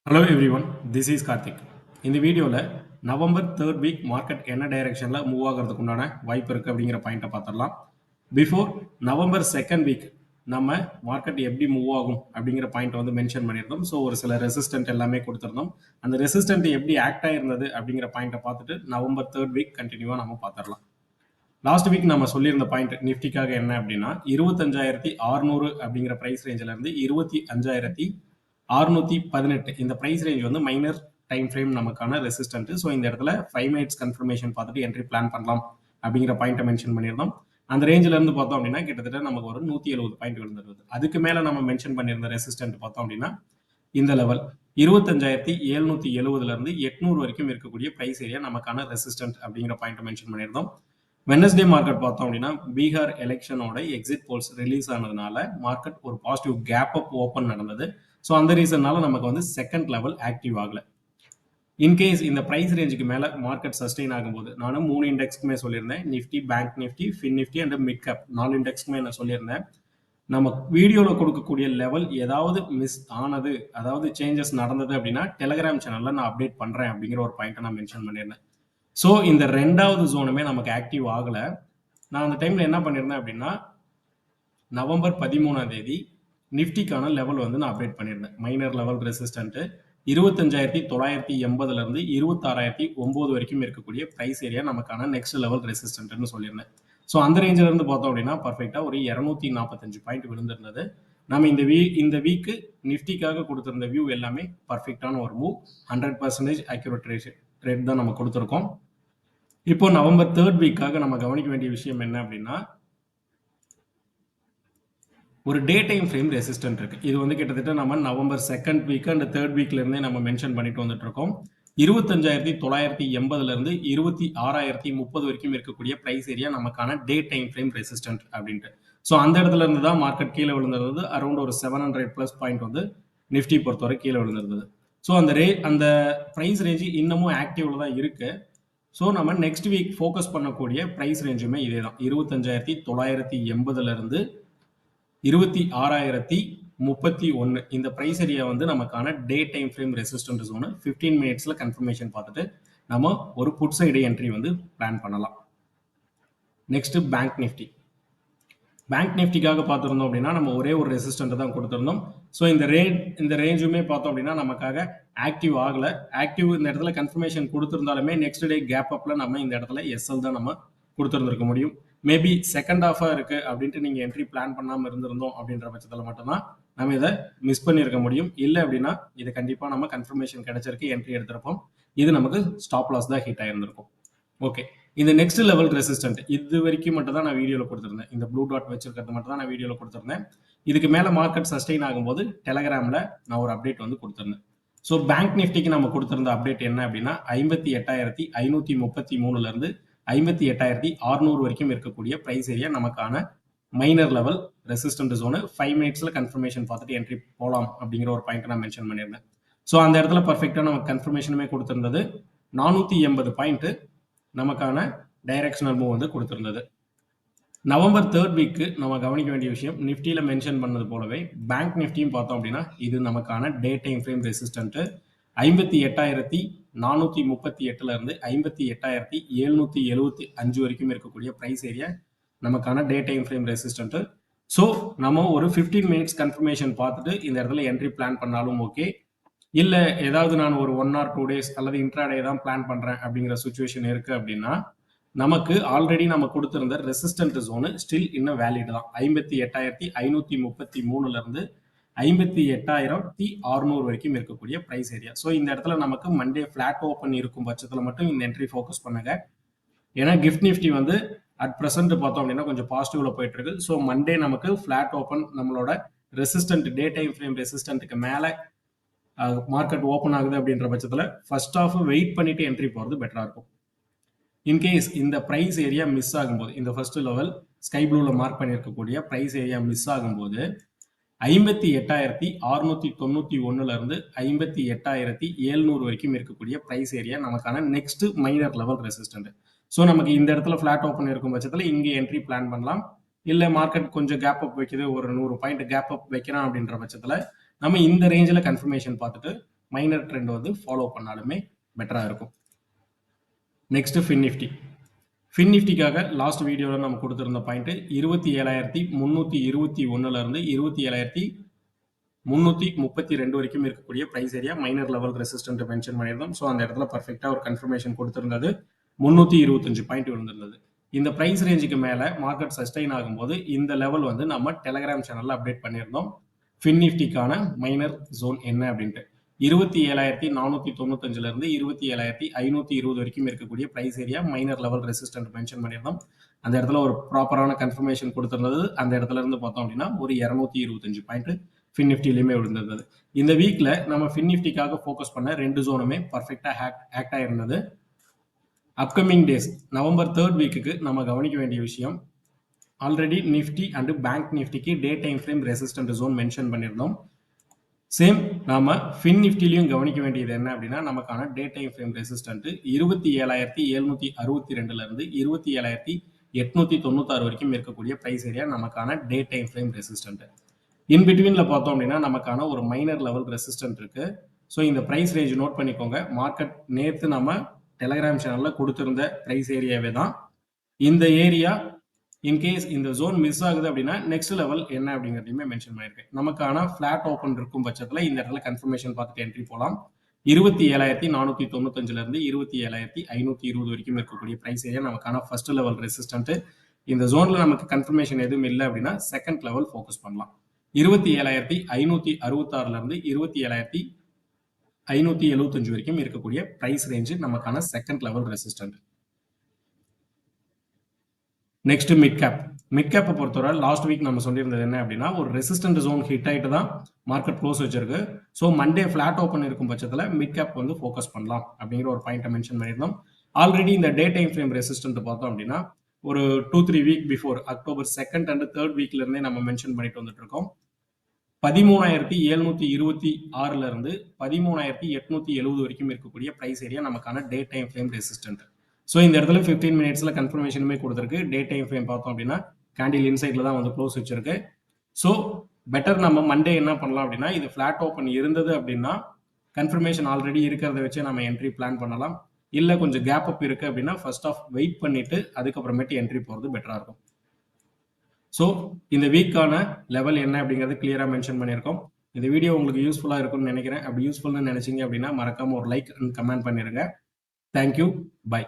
Hello everyone, this is Karthik. இந்த வீடியோவில் November 3rd week market என்ன டைரெக்ஷனில் மூவ் ஆகிறதுக்கு உண்டான வாய்ப்பு இருக்குது அப்படிங்கிற பாயிண்ட்டை பார்த்துடலாம். பிஃபோர் நவம்பர் 2nd வீக் நம்ம மார்க்கெட் எப்படி மூவ் ஆகும் அப்படிங்கிற பாயிண்ட் வந்து மென்ஷன் பண்ணியிருந்தோம். ஸோ ஒரு சில ரெசிஸ்டன்ட் எல்லாமே கொடுத்துருந்தோம். அந்த ரெசிஸ்டன்ட் எப்படி ஆக்ட் ஆயிருந்தது அப்படிங்கிற பாயிண்ட்டை பார்த்துட்டு நவம்பர் 3rd வீக் கண்டினியூவாக நம்ம பார்த்துடலாம். லாஸ்ட் வீக் நம்ம சொல்லியிருந்த பாயிண்ட் நிஃப்டிக்காக என்ன அப்படின்னா 25,600 அப்படிங்கிற ப்ரைஸ் ரேஞ்சிலேருந்து 25,618 இந்த ப்ரைஸ் ரேஞ்ச் வந்து மைனர் டைம் ஃப்ரேம் நமக்கான ரெசிஸ்டன்ட். ஸோ இந்த இடத்துல 5 மினிட்ஸ் கன்ஃபர்மேஷன் பார்த்துட்டு என்ட்ரி பிளான் பண்ணலாம் அப்படிங்கிற பாயிண்ட்டை மென்ஷன் பண்ணியிருந்தோம். அந்த ரேஞ்சில் இருந்து பார்த்தோம் அப்படின்னா கிட்டத்தட்ட நமக்கு ஒரு 170 பாயிண்ட் விழுந்துருது. அதுக்கு மேலே நம்ம மென்ஷன் பண்ணியிருந்த ரெசிஸ்டன்ட் பார்த்தோம் அப்படின்னா இந்த லெவல் 25,770 800 வரைக்கும் இருக்கக்கூடிய ப்ரைஸ் ஏரியா நமக்கான ரெசிஸ்டன்ட் அப்படிங்கிற பாயிண்ட்டை மென்ஷன் பண்ணியிருந்தோம். வெனஸ்டே மார்க்கெட் பார்த்தோம் அப்படின்னா பீகார் எலெக்ஷனோட எக்ஸிட் போல்ஸ் ரிலீஸ் ஆனதுனால மார்க்கெட் ஒரு பாசிட்டிவ் கேப் அப் ஓப்பன் நடந்தது. ஸோ அந்த ரீசன்னால நமக்கு வந்து செகண்ட் லெவல் ஆக்டிவ் ஆகல. இன்கேஸ் இந்த ப்ரைஸ் ரேஞ்சுக்கு மேலே மார்க்கெட் சஸ்டெயின் ஆகும்போது நானும் 3 இண்டெக்ஸ்க்குமே சொல்லியிருந்தேன், Nifty, bank Nifty, fin Nifty and mid cap 4 இண்டெக்ஸ்க்குமே நான் சொல்லியிருந்தேன். நம்ம வீடியோவில் கொடுக்கக்கூடிய லெவல் ஏதாவது மிஸ் ஆனது, அதாவது சேஞ்சஸ் நடந்தது அப்படின்னா டெலிகிராம் சேனலில் நான் அப்டேட் பண்ணுறேன் அப்படிங்கிற ஒரு பாயிண்ட்டை நான் மென்ஷன் பண்ணியிருந்தேன். ஸோ இந்த ரெண்டாவது ஜோனுமே நமக்கு ஆக்டிவ் ஆகலை. நான் அந்த டைமில் என்ன பண்ணியிருந்தேன் அப்படின்னா நவம்பர் 13ஆம் தேதி நிஃப்டிக்கான லெவல் வந்து நான் அப்டேட் பண்ணியிருந்தேன். மைனர் லெவல் ரெசிஸ்டன்ட்டு 25,980 26,009 வரைக்கும் இருக்கக்கூடிய ப்ரைஸ் ஏரியா நமக்கான நெக்ஸ்ட் லெவல் ரெசிஸ்டன்ட்னு சொல்லியிருந்தேன். ஸோ அந்த ரேஞ்சில் இருந்து பார்த்தோம் அப்படின்னா பர்ஃபெக்டாக ஒரு 245 பாயிண்ட் விழுந்திருந்தது. நம்ம இந்த வீக்கு நிஃப்டிக்காக கொடுத்துருந்த வியூ எல்லாமே பர்ஃபெக்டான ஒரு மூவ், 100% அக்யூரேட் ரேட் தான் நம்ம கொடுத்துருக்கோம். இப்போ நவம்பர் 3rd வீக்காக நம்ம கவனிக்க வேண்டிய விஷயம் என்ன அப்படின்னா ஒரு டே டைம் ஃப்ரேம் ரெசிஸ்டன்ட் இருக்கு. இது வந்து கிட்டத்தட்ட நம்ம November 2nd week and 3rd வீக்ல இருந்தே நம்ம மென்ஷன் பண்ணிட்டு வந்துட்டு இருக்கோம். 25,980 26,030 வரைக்கும் இருக்கக்கூடிய பிரைஸ் ஏரியா நமக்கான டே டைம் ஃப்ரேம் ரெசிஸ்டன்ட் அப்படின்ட்டு. ஸோ அந்த இடத்துல இருந்து தான் மார்க்கெட் கீழே விழுந்திருந்தது. அரௌண்ட் ஒரு 700+ பாயிண்ட் வந்து நிஃப்டி பொறுத்தவரை கீழே விழுந்திருந்தது. ஸோ அந்த ப்ரைஸ் ரேஞ்சு இன்னமும் ஆக்டிவ்ல தான் இருக்கு. ஸோ நம்ம நெக்ஸ்ட் வீக் ஃபோக்கஸ் பண்ணக்கூடிய ப்ரைஸ் ரேஞ்சுமே இதே தான். 25,980 26,031 இந்த ப்ரைஸ் ஏரியா வந்து நமக்கான டே டைம் ஃப்ரேம் ரெசிஸ்டன்ட் ஜோனு. 15 மினிட்ஸில் கன்ஃபர்மேஷன் பார்த்துட்டு நம்ம ஒரு புட் சைடு என்ட்ரி வந்து பிளான் பண்ணலாம். Next bank Nifty. பேங்க் நிஃப்டிக்காக பார்த்துருந்தோம் அப்படின்னா நம்ம ஒரே ஒரு ரெசிஸ்டன்ட் தான் கொடுத்துருந்தோம். ஸோ இந்த ரேஞ்சுமே பார்த்தோம் அப்படின்னா நமக்காக ஆக்டிவ் ஆகலை. ஆக்டிவ் இந்த இடத்துல கன்ஃபர்மேஷன் கொடுத்துருந்தாலுமே நெக்ஸ்ட் டே கேப் அப்பில் நம்ம இந்த இடத்துல எஸ்எல் தான் நம்ம கொடுத்துருந்துருக்க முடியும். மேபி செகண்ட் ஹாஃபாக இருக்குது அப்படின்ட்டு நீங்கள் என்ட்ரி பிளான் பண்ணாமல் இருந்திருந்தோம் அப்படின்ற பட்சத்தில் மட்டும்தான் நம்ம இதை மிஸ் பண்ணியிருக்க முடியும். இல்லை அப்படின்னா இது கண்டிப்பாக நம்ம கன்ஃபர்மேஷன் கிடைச்சிருக்கு, என்ட்ரி எடுத்திருப்போம். இது நமக்கு ஸ்டாப் லாஸ் தான் ஹிட் ஆயிருந்திருக்கும். ஓகே, இந்த நெக்ஸ்ட் லெவல் ரெசிஸ்டன்ட் இது வரைக்கும் மட்டும் தான் நான் வீடியோவில் கொடுத்துருந்தேன். இந்த ப்ளூ டாட் வச்சிருக்கிறது மட்டும் தான் நான் வீடியோவில் கொடுத்துருந்தேன். இதுக்கு மேலே மார்க்கெட் சஸ்டெயின் ஆகும்போது டெலகிராமில் நான் ஒரு அப்டேட் வந்து கொடுத்துருந்தேன். ஸோ பேங்க் நிஃப்டிக்கு நம்ம கொடுத்துருந்த அப்டேட் என்ன அப்படின்னா 58,533 58,600 வரைக்கும் இருக்கக்கூடிய ப்ரைஸ் ஏரியா நமக்கான மைனர் லெவல் ரெசிஸ்டன்ட் ஜோனு. 5 மினிட்ஸில் கன்ஃபர்மேஷன் பார்த்துட்டு என்ட்ரி போகலாம் அப்படிங்கிற ஒரு பாயிண்ட் நான் மென்ஷன் பண்ணியிருந்தேன். ஸோ அந்த இடத்துல பர்ஃபெக்டாக நமக்கு கன்ஃபர்மேஷனுமே கொடுத்துருந்தது. 480 பாயிண்ட் நமக்கான டைரக்ஷனல் மூவ் வந்து கொடுத்துருந்தது. நவம்பர் 3rd வீக்கு நம்ம கவனிக்க வேண்டிய விஷயம், நிஃப்டியில் மென்ஷன் பண்ணது போலவே பேங்க் நிஃப்டியும் பார்த்தோம் அப்படின்னா இது நமக்கான டே டைம் ஃப்ரேம் ரெசிஸ்டன்ட் 58,438 58,775 வரைக்கும் இருக்கக்கூடிய ப்ரைஸ் ஏரியா நமக்கான டே டைம் ஃப்ரேம் ரெசிஸ்டன்ட். ஸோ நம்ம ஒரு 15 மினிட்ஸ் கன்ஃபர்மேஷன் பார்த்துட்டு இந்த இடத்துல என்ட்ரி பிளான் பண்ணாலும் ஓகே, இல்லை ஏதாவது நான் ஒரு 1 or 2 days அல்லது இன்ட்ராடே தான் பிளான் பண்ணுறேன் அப்படிங்கிற சுச்சுவேஷன் இருக்குது அப்படின்னா நமக்கு ஆல்ரெடி நம்ம கொடுத்துருந்த ரெசிஸ்டன்ட் ஜோனு ஸ்டில் இன்னும் வேலிட் தான். 58,533 58,600 வரைக்கும் இருக்கக்கூடிய ப்ரைஸ் ஏரியா. ஸோ இந்த இடத்துல நமக்கு மண்டே ஃபிளாட் ஓப்பன் இருக்கும் பட்சத்தில் மட்டும் இந்த என்ட்ரி ஃபோக்கஸ் பண்ணுங்க. ஏன்னா கிஃப்ட் நிஃப்டி வந்து அட் ப்ரெசென்ட் பார்த்தோம் அப்படின்னா கொஞ்சம் பாசிட்டிவ்ல போயிட்டு இருக்கு. ஸோ மண்டே நமக்கு ஃபிளாட் ஓப்பன் நம்மளோட ரெசிஸ்டன்ட் டே டைம் ஃப்ரேம் ரெசிஸ்டன்ட்டுக்கு மேலே மார்க்கெட் ஓப்பன் ஆகுது அப்படின்ற பட்சத்தில் ஃபர்ஸ்ட் ஆஃப் வெயிட் பண்ணிட்டு என்ட்ரி போகிறது பெட்டராக இருக்கும். இன்கேஸ் இந்த ப்ரைஸ் ஏரியா மிஸ் ஆகும்போது, இந்த ஃபர்ஸ்ட் லெவல் ஸ்கை ப்ளூவில் மார்க் பண்ணியிருக்கக்கூடிய ப்ரைஸ் ஏரியா மிஸ் ஆகும்போது 58,691 58,700 வரைக்கும் இருக்கக்கூடிய ப்ரைஸ் ஏரியா நமக்கான next minor level resistant. So நமக்கு இந்த இடத்துல ஃபிளாட் ஓப்பன் இருக்கும் பட்சத்தில் இங்கே என்ட்ரி பிளான் பண்ணலாம். இல்லை மார்க்கெட் கொஞ்சம் கேப் அப் வைக்குது, ஒரு 100 பாயிண்ட் கேப் அப் வைக்கிறான் அப்படின்ற பட்சத்தில் நம்ம இந்த ரேஞ்சில் கன்ஃபர்மேஷன் பார்த்துட்டு மைனர் ட்ரெண்ட் வந்து ஃபாலோ பண்ணாலுமே பெட்டராக இருக்கும். Next Fin Nifty. ஃபின் நிஃப்டிக்காக லாஸ்ட் வீடியோவில் நம்ம கொடுத்துருந்த பாயிண்ட் 27,321 இருந்து 27,332 வரைக்கும் இருக்கக்கூடிய price area minor level resistant mention பண்ணியிருந்தோம். ஸோ அந்த இடத்துல பர்ஃபெக்டாக ஒரு கன்ஃபர்மேஷன் கொடுத்துருந்தது. 325 பாயிண்ட் விழுந்திருந்தது. இந்த பிரைஸ் ரேஞ்சுக்கு மேலே மார்க்கெட் சஸ்டைன் ஆகும்போது இந்த லெவல் வந்து நம்ம டெலகிராம் சேனலில் அப்டேட் பண்ணியிருந்தோம். ஃபின் நிஃப்டிக்கான மைனர் ஜோன் என்ன அப்படின்ட்டு 27,495 இருந்து 27,520 வரைக்கும் இருக்கக்கூடிய price area minor level resistant mention பண்ணியிருந்தோம். அந்த இடத்துல ஒரு ப்ராப்பரான கன்ஃபர்மேஷன் கொடுத்துருந்தது. அந்த இடத்துல இருந்து பார்த்தோம் அப்படின்னா ஒரு 225 பாயிண்ட் ஃபின் நிஃப்டிலையுமே விழுந்திருந்தது. இந்த வீக்ல நம்ம ஃபின் நிஃப்டிக்காக ஃபோக்கஸ் பண்ண 2 ஜோனுமே பர்ஃபெக்டா ஆக்ட் ஆயிருந்தது. அப்கமிங் டேஸ் நவம்பர் 3rd வீக்குக்கு நம்ம கவனிக்க வேண்டிய விஷயம், ஆல்ரெடி நிஃப்டி அண்ட் பேங்க் நிஃப்டிக்கு day time frame resistant zone mention பண்ணியிருந்தோம். சேம் நாம ஃபின் நிஃப்டிலையும் கவனிக்க வேண்டியது என்ன அப்படின்னா, நமக்கான டே டைம் ஃப்ரேம் ரெசிஸ்டன்ட் 27,762 இருந்து 27,896 வரைக்கும் இருக்கக்கூடிய பிரைஸ் ஏரியா நமக்கான டே டைம் ஃப்ரேம் ரெசிஸ்டன்ட். இன் பிட்வீன்ல பார்த்தோம் அப்படின்னா நமக்கான ஒரு மைனர் லெவல் ரெசிஸ்டன்ட் இருக்கு. ஸோ இந்த பிரைஸ் ரேஞ்ச் நோட் பண்ணிக்கோங்க. மார்க்கெட் நேற்று நம்ம டெலகிராம் சேனல்ல கொடுத்திருந்த பிரைஸ் ஏரியாவே தான் இந்த ஏரியா. இன்கேஸ் இந்த ஜோன் மிஸ் ஆகுது அப்படின்னா நெக்ஸ்ட் லெவல் என்ன அப்படிங்கிறதையுமே மென்ஷன் பண்ணியிருக்கேன். நமக்கான ஃபிளாட் ஓப்பன் இருக்கும் பட்சத்தில் இந்த இடத்துல கன்ஃபர்மேஷன் பார்த்துட்டு என்ட்ரி போகலாம். 27,495 இருந்து 27,520 வரைக்கும் இருக்கக்கூடிய பிரைஸ் ஏரியா நமக்கான ஃபர்ஸ்ட் லெவல் ரெசிஸ்டன்ட். இந்த ஜோன்ல நமக்கு கன்ஃபர்மேஷன் எதுவும் இல்லை அப்படின்னா செகண்ட் லெவல் ஃபோக்கஸ் பண்ணலாம். 27,566 இருந்து 27,575 வரைக்கும் இருக்கக்கூடிய பிரைஸ் ரேஞ்சு நமக்கான second level resistant. Next mid கேப்பை பொறுத்தவரை லாஸ்ட் வீக் நம்ம சொல்லியிருந்தது என்ன அப்படின்னா, ஒரு ரெசிஸ்டன்ட் ஜோன் ஹிட் ஆகிட்டு தான் மார்க்கெட் க்ளோஸ் வச்சிருக்கு. ஸோ மண்டே ஃபிளாட் ஓப்பன் இருக்கும் பட்சத்தில் மிட் கேப் வந்து ஃபோக்கஸ் பண்ணலாம் அப்படிங்கிற ஒரு பாயிண்ட்டை மென்ஷன் பண்ணியிருந்தோம். ஆல்ரெடி இந்த டே டைம் ஃப்ரேம் ரெசிஸ்டன்ட் பார்த்தோம் அப்படின்னா ஒரு 2-3 week before October 2nd and 3rd வீக்ல இருந்தே நம்ம மென்ஷன் பண்ணிட்டு வந்துட்டு இருக்கோம். 13,726 இருந்து 13,870 வரைக்கும் இருக்கக்கூடிய பிரைஸ் ஏரியா நமக்கான டே டைம் ஃப்ரேம் ரெசிஸ்டன்ட். ஸோ இந்த இடத்துல 15 மினிட்ஸ்ல கன்ஃபர்மேஷனுமே கொடுத்துருக்கு. டே டைம் ஃப்ரேம் பார்த்தோம் அப்படின்னா கேண்டில் இன்சைட்ல தான் வந்து க்ளோஸ் வச்சிருக்கு. ஸோ பெட்டர் நம்ம மண்டே என்ன பண்ணலாம் அப்படின்னா, இது ஃபிளாட் ஓப்பன் இருந்தது அப்படின்னா கன்ஃபர்மேஷன் ஆல்ரெடி இருக்கிறத வச்சு நம்ம என்ட்ரி பிளான் பண்ணலாம். இல்லை கொஞ்சம் கேப் அப் இருக்கு அப்படின்னா ஃபர்ஸ்ட் ஆஃப் வெயிட் பண்ணிட்டு அதுக்கப்புறமேட்டு என்ட்ரி போகிறது பெட்டராக இருக்கும். ஸோ இந்த வீக்கான லெவல் என்ன அப்படிங்கிறது கிளியராக மென்ஷன் பண்ணியிருக்கோம். இந்த வீடியோ உங்களுக்கு யூஸ்ஃபுல்லாக இருக்கும்னு நினைக்கிறேன். அப்படி யூஸ்ஃபுல்னு நினைச்சிங்க அப்படின்னா மறக்காம ஒரு லைக் அண்ட் கமெண்ட் பண்ணிடுங்க. தேங்க்யூ. பை.